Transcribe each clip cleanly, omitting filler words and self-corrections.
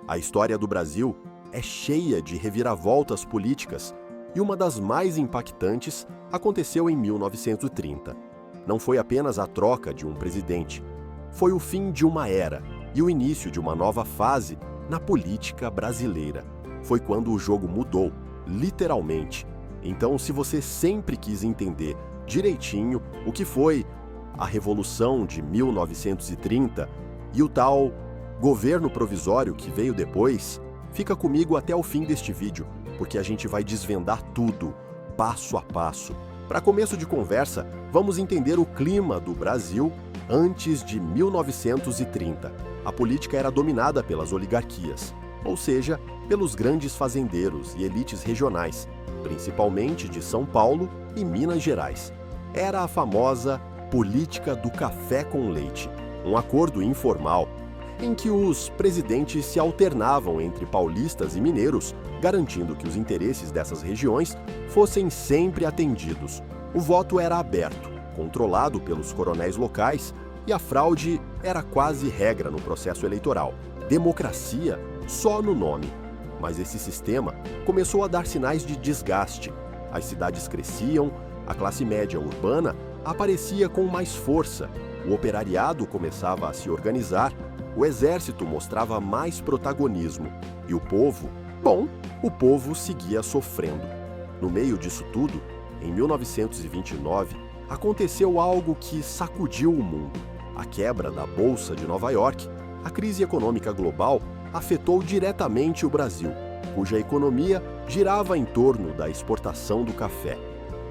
A história do Brasil é cheia de reviravoltas políticas e uma das mais impactantes aconteceu em 1930. Não foi apenas a troca de um presidente, foi o fim de uma era e o início de uma nova fase na política brasileira. Foi quando o jogo mudou, literalmente. Então, se você sempre quis entender direitinho o que foi a Revolução de 1930 e o tal governo provisório que veio depois, fica comigo até o fim deste vídeo, porque a gente vai desvendar tudo, passo a passo. Para começo de conversa, vamos entender o clima do Brasil antes de 1930. A política era dominada pelas oligarquias, ou seja, pelos grandes fazendeiros e elites regionais, principalmente de São Paulo e Minas Gerais. Era a famosa política do café com leite, um acordo informal em que os presidentes se alternavam entre paulistas e mineiros, garantindo que os interesses dessas regiões fossem sempre atendidos. O voto era aberto, controlado pelos coronéis locais, e a fraude era quase regra no processo eleitoral. Democracia só no nome. Mas esse sistema começou a dar sinais de desgaste. As cidades cresciam, a classe média urbana aparecia com mais força, o operariado começava a se organizar, o exército mostrava mais protagonismo e o povo seguia sofrendo. No meio disso tudo, em 1929, aconteceu algo que sacudiu o mundo. A quebra da Bolsa de Nova York, a crise econômica global afetou diretamente o Brasil, cuja economia girava em torno da exportação do café.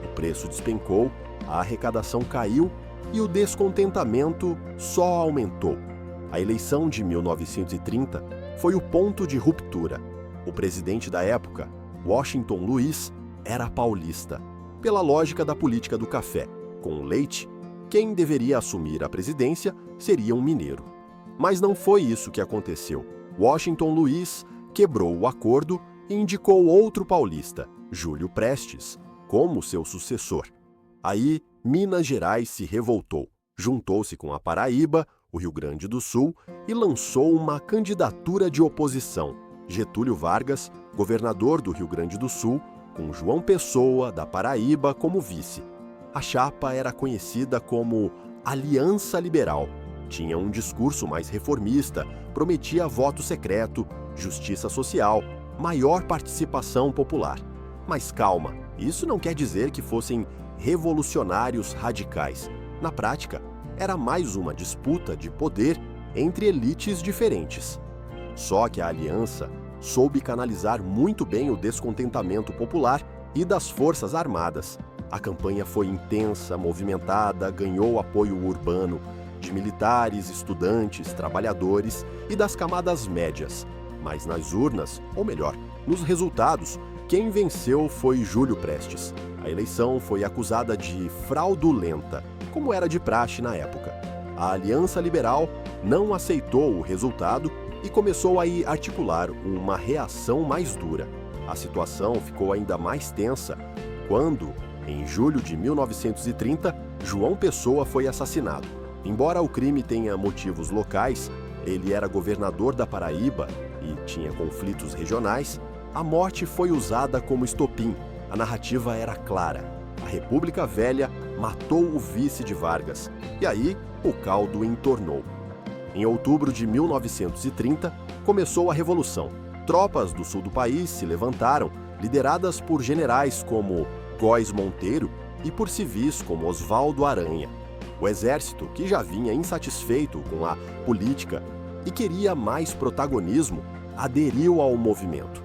O preço despencou, a arrecadação caiu e o descontentamento só aumentou. A eleição de 1930 foi o ponto de ruptura. O presidente da época, Washington Luiz, era paulista. Pela lógica da política do café, com leite, quem deveria assumir a presidência seria um mineiro. Mas não foi isso que aconteceu. Washington Luiz quebrou o acordo e indicou outro paulista, Júlio Prestes, como seu sucessor. Aí, Minas Gerais se revoltou, juntou-se com a Paraíba, o Rio Grande do Sul, e lançou uma candidatura de oposição. Getúlio Vargas, governador do Rio Grande do Sul, com João Pessoa, da Paraíba, como vice. A chapa era conhecida como Aliança Liberal. Tinha um discurso mais reformista, prometia voto secreto, justiça social, maior participação popular. Mas calma, isso não quer dizer que fossem revolucionários radicais. Na prática, era mais uma disputa de poder entre elites diferentes. Só que a aliança soube canalizar muito bem o descontentamento popular e das Forças Armadas. A campanha foi intensa, movimentada, ganhou apoio urbano de militares, estudantes, trabalhadores e das camadas médias. Mas nas urnas, ou melhor, nos resultados, quem venceu foi Júlio Prestes. A eleição foi acusada de fraudulenta, como era de praxe na época. A Aliança Liberal não aceitou o resultado e começou a articular uma reação mais dura. A situação ficou ainda mais tensa quando, em julho de 1930, João Pessoa foi assassinado. Embora o crime tenha motivos locais, ele era governador da Paraíba e tinha conflitos regionais, a morte foi usada como estopim. A narrativa era clara. A República Velha matou o vice de Vargas, e aí o caldo entornou. Em outubro de 1930, começou a Revolução. Tropas do sul do país se levantaram, lideradas por generais como Góes Monteiro e por civis como Oswaldo Aranha. O exército, que já vinha insatisfeito com a política e queria mais protagonismo, aderiu ao movimento.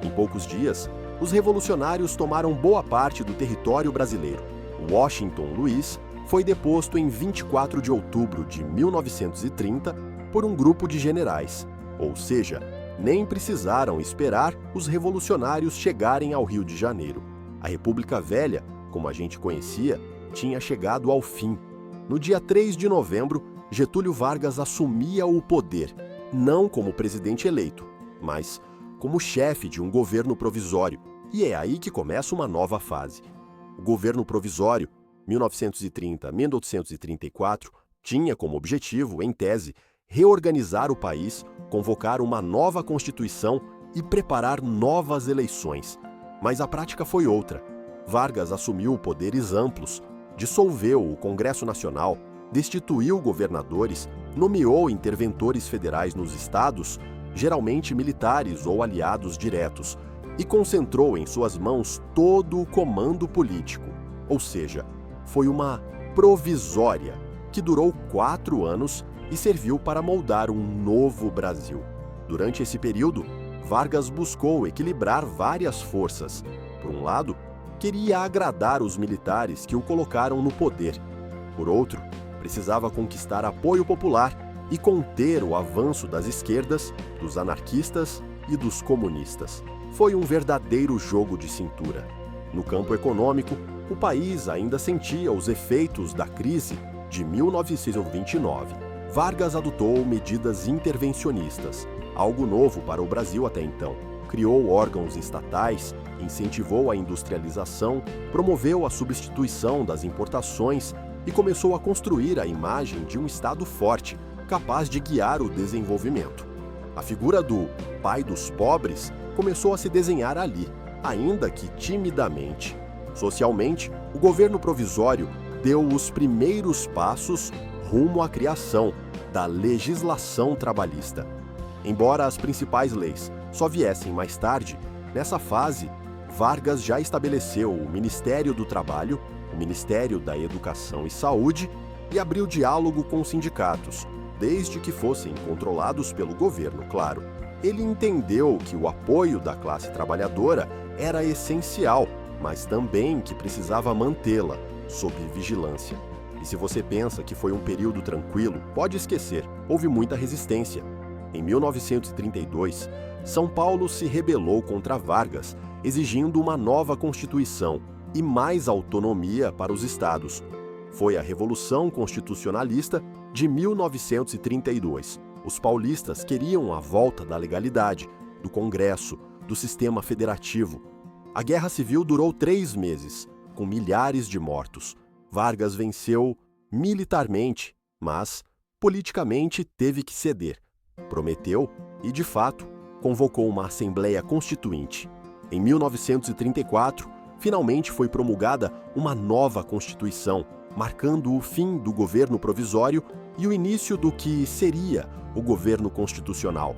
Em poucos dias, os revolucionários tomaram boa parte do território brasileiro. Washington Luiz foi deposto em 24 de outubro de 1930 por um grupo de generais, ou seja, nem precisaram esperar os revolucionários chegarem ao Rio de Janeiro. A República Velha, como a gente conhecia, tinha chegado ao fim. No dia 3 de novembro, Getúlio Vargas assumia o poder, não como presidente eleito, mas como chefe de um governo provisório. E é aí que começa uma nova fase. O governo provisório, 1930-1934, tinha como objetivo, em tese, reorganizar o país, convocar uma nova Constituição e preparar novas eleições. Mas a prática foi outra. Vargas assumiu poderes amplos, dissolveu o Congresso Nacional, destituiu governadores, nomeou interventores federais nos estados, geralmente militares ou aliados diretos, e concentrou em suas mãos todo o comando político. Ou seja, foi uma provisória que durou 4 anos e serviu para moldar um novo Brasil. Durante esse período, Vargas buscou equilibrar várias forças. Por um lado, queria agradar os militares que o colocaram no poder. Por outro, precisava conquistar apoio popular e conter o avanço das esquerdas, dos anarquistas e dos comunistas. Foi um verdadeiro jogo de cintura. No campo econômico, o país ainda sentia os efeitos da crise de 1929. Vargas adotou medidas intervencionistas, algo novo para o Brasil até então. Criou órgãos estatais, incentivou a industrialização, promoveu a substituição das importações e começou a construir a imagem de um Estado forte, capaz de guiar o desenvolvimento. A figura do pai dos pobres começou a se desenhar ali, ainda que timidamente. Socialmente, o governo provisório deu os primeiros passos rumo à criação da legislação trabalhista. Embora as principais leis só viessem mais tarde, nessa fase, Vargas já estabeleceu o Ministério do Trabalho, o Ministério da Educação e Saúde e abriu diálogo com os sindicatos, desde que fossem controlados pelo governo, claro. Ele entendeu que o apoio da classe trabalhadora era essencial, mas também que precisava mantê-la sob vigilância. E se você pensa que foi um período tranquilo, pode esquecer, houve muita resistência. Em 1932, São Paulo se rebelou contra Vargas, exigindo uma nova Constituição e mais autonomia para os estados. Foi a Revolução Constitucionalista de 1932. Os paulistas queriam a volta da legalidade, do Congresso, do sistema federativo. A Guerra Civil durou 3 meses, com milhares de mortos. Vargas venceu militarmente, mas politicamente teve que ceder. Prometeu e, de fato, convocou uma Assembleia Constituinte. Em 1934, finalmente foi promulgada uma nova Constituição, marcando o fim do governo provisório e o início do que seria o governo constitucional.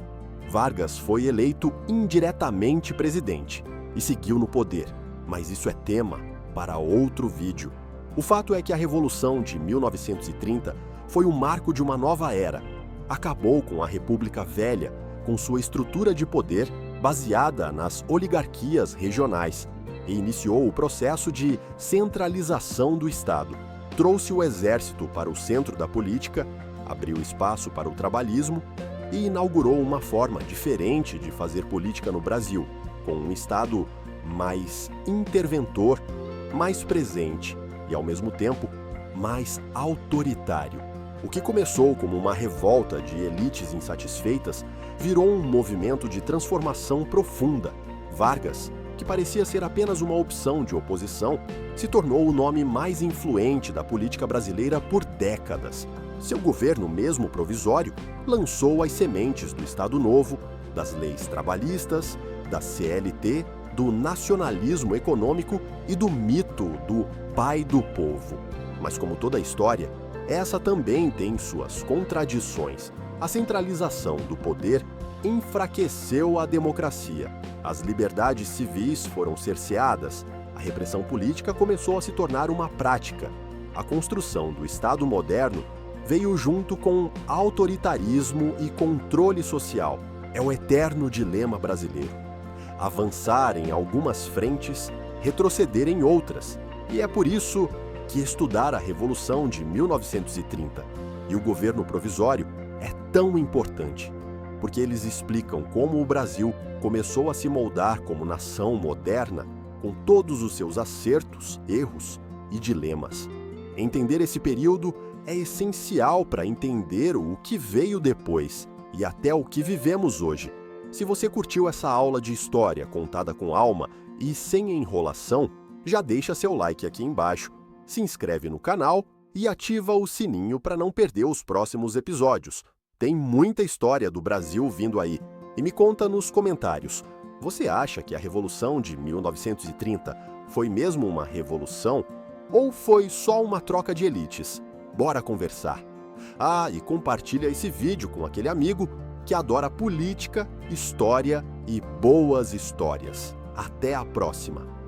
Vargas foi eleito indiretamente presidente e seguiu no poder, mas isso é tema para outro vídeo. O fato é que a Revolução de 1930 foi o marco de uma nova era. Acabou com a República Velha, com sua estrutura de poder baseada nas oligarquias regionais, e iniciou o processo de centralização do Estado. Trouxe o exército para o centro da política, abriu espaço para o trabalhismo e inaugurou uma forma diferente de fazer política no Brasil, com um Estado mais interventor, mais presente e, ao mesmo tempo, mais autoritário. O que começou como uma revolta de elites insatisfeitas virou um movimento de transformação profunda. Vargas, que parecia ser apenas uma opção de oposição, se tornou o nome mais influente da política brasileira por décadas. Seu governo, mesmo provisório, lançou as sementes do Estado Novo, das leis trabalhistas, da CLT, do nacionalismo econômico e do mito do pai do povo. Mas como toda a história, essa também tem suas contradições. A centralização do poder enfraqueceu a democracia. As liberdades civis foram cerceadas. A repressão política começou a se tornar uma prática. A construção do Estado moderno veio junto com autoritarismo e controle social. É o eterno dilema brasileiro. Avançar em algumas frentes, retroceder em outras. E é por isso que estudar a Revolução de 1930 e o governo provisório é tão importante, porque eles explicam como o Brasil começou a se moldar como nação moderna, com todos os seus acertos, erros e dilemas. Entender esse período é essencial para entender o que veio depois e até o que vivemos hoje. Se você curtiu essa aula de história contada com alma e sem enrolação, já deixa seu like aqui embaixo, se inscreve no canal e ativa o sininho para não perder os próximos episódios. Tem muita história do Brasil vindo aí. E me conta nos comentários, você acha que a Revolução de 1930 foi mesmo uma revolução? Ou foi só uma troca de elites? Bora conversar! Ah, e compartilha esse vídeo com aquele amigo que adora política, história e boas histórias. Até a próxima!